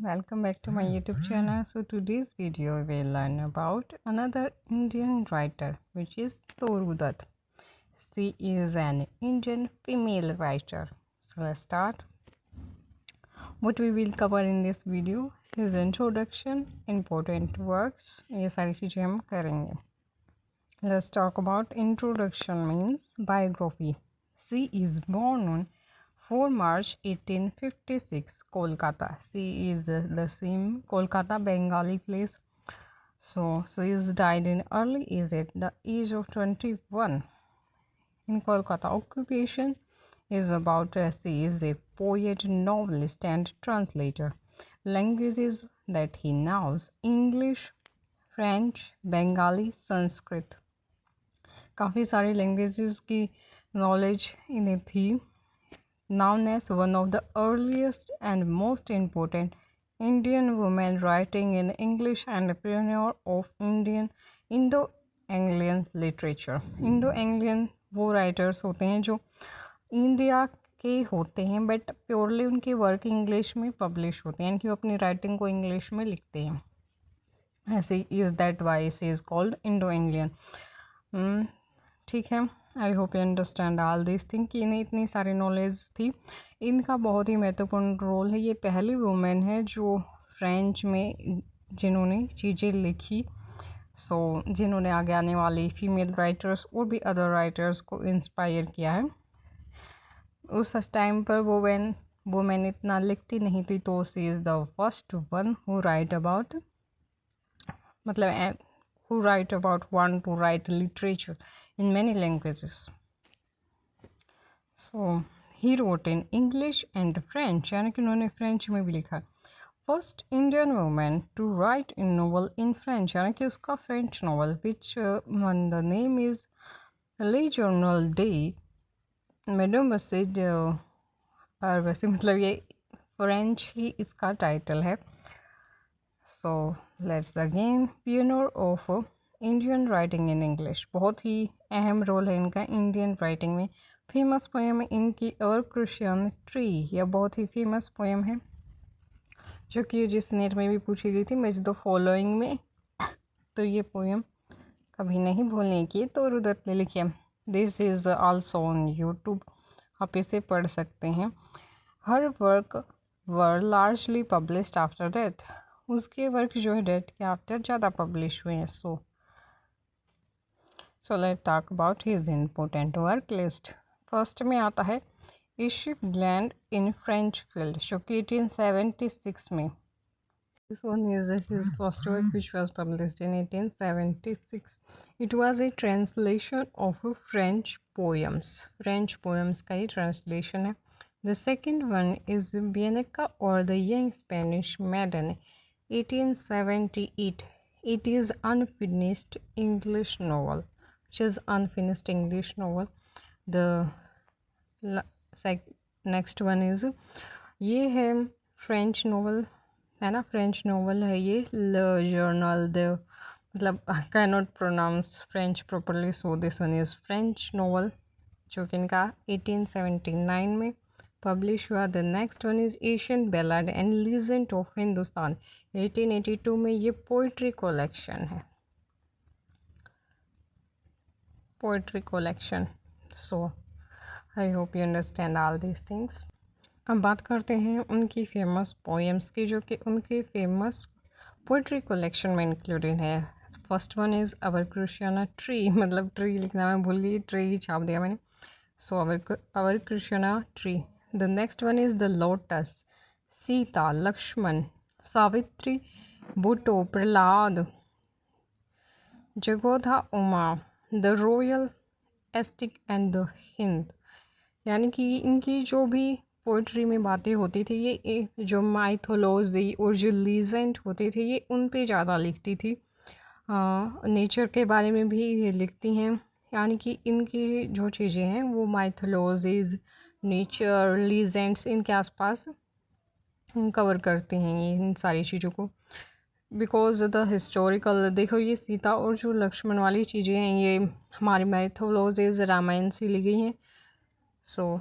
welcome back to my YouTube channel. So today's video we will learn about another Indian writer, which is Toru Dutt. She is an Indian female writer. So let's start. What we will cover in this video is introduction, important works, ये सारी चीज़ें हम करेंगे. Let's talk about introduction means biography. She is born on 4 March 1856, Kolkata. She is the same Kolkata Bengali place. So she is died in early age at the age of 21 in Kolkata. Occupation is about she is a poet, novelist, and translator. Languages that he knows: English, French, Bengali, Sanskrit. काफ़ी सारी languages की knowledge इन्हें थी. Known as one of the earliest and most important Indian women writing in English and a pioneer of Indo-Anglian literature. Indo-Anglian वो writers होते हैं जो India के होते हैं बट प्योरली उनके वर्क इंग्लिश में पब्लिश होते हैं, यानी कि वो अपनी राइटिंग को इंग्लिश में लिखते हैं. ऐसे is that why C is called Indo-Anglian. ठीक है, I hope you understand all this thing कि इन्हें इतनी सारी नॉलेज थी. इनका बहुत ही महत्वपूर्ण रोल है. ये पहली वुमेन है जो फ्रेंच में जिन्होंने चीज़ें लिखी. जिन्होंने आगे आने वाली फीमेल राइटर्स और भी अदर राइटर्स को इंस्पायर किया है. उस टाइम पर वुमेन इतना लिखती नहीं थी, तो she is the first one who write about who write about want to write literature in many languages. So he wrote in English and French, यानी कि उन्होंने फ्रेंच में भी लिखा. First Indian woman to write a novel in French, यानी कि उसका French novel which the name is Le Journal Day. Madam वैसे मतलब ये फ्रेंच ही इसका टाइटल है. So let's again pioneer of Indian writing in English. बहुत ही अहम रोल है इनका इंडियन राइटिंग में. फेमस पोएम इनकी अवर क्रिश्चियन ट्री, यह बहुत ही फेमस पोएम है जो कि जिस नेट में भी पूछी गई थी मैच द फॉलोइंग में. तो ये पोएम कभी नहीं भूलने की तोरू दत्त ने लिखी है. This is also on YouTube, आप इसे पढ़ सकते हैं. हर वर्क वर लार्जली पब्लिश्ड आफ्टर डेथ. उसके वर्क जो है डेथ के आफ्टर ज़्यादा पब्लिश हुए हैं. So let talk about his important work list. First में आता है इशिप ग्लैंड इन फ्रेंच फील्ड, जो कि 1876 में. This one is his first work which was published in 1876. It was a translation of French poems. French poems का ही translation है. The second one is बियनेका और the young Spanish मैडन, 1878. It is unfinished English novel, which is unfinished English novel. The next one is ये है French novel है ना, French novel है ये. ल जर्नल द मतलब I can not pronounce French properly, so this one is French novel जो कि इनका 1879 में पब्लिश हुआ. The next one is Asian ballad and legend of Hindustan, 1882 में. ये पोइट्री कलेक्शन है, poetry collection. So I hope you understand all these things. अब बात करते हैं उनकी फेमस पोएम्स की, जो कि उनके फेमस पोइट्री कलेक्शन में इंक्लूडेड है. First one is our casuarina tree, मतलब ट्री लिखना मैं भूल गई, ट्री ही छाप दिया मैंने. So our casuarina tree. The next one is the lotus, Sita, Lakshman, Savitri, Buttoo, Prahlad, Jogadhya, Uma, the royal ascetic and the hind. यानी कि इनकी जो भी पोइट्री में बातें होती थी, ये जो माइथोलॉजी और जो लीजेंड होते थे, ये उन पे ज़्यादा लिखती थी. नेचर के बारे में भी ये लिखती हैं. यानी कि इनकी जो चीज़ें हैं वो माइथोलॉजीज़, नेचर, लीजेंड्स, इनके आसपास कवर करती हैं ये इन सारी चीज़ों को. बिकॉज द हिस्टोरिकल, देखो ये सीता और जो लक्ष्मण वाली चीज़ें हैं ये हमारी माइथोलॉजीज़, रामायण से ली गई हैं. So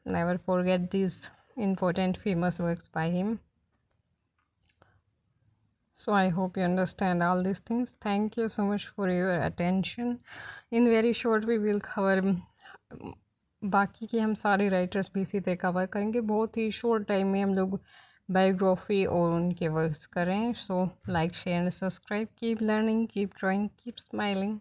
never forget this important famous works by him. So I hope you understand all these things. Thank you so much for your attention. In very short we will cover बाकी के हम सारे writers भी इसी तरह cover करेंगे. बहुत ही short time में हम लोग बायोग्राफी और उनके वर्क्स करें. So like share and subscribe. Keep learning, keep drawing, keep smiling.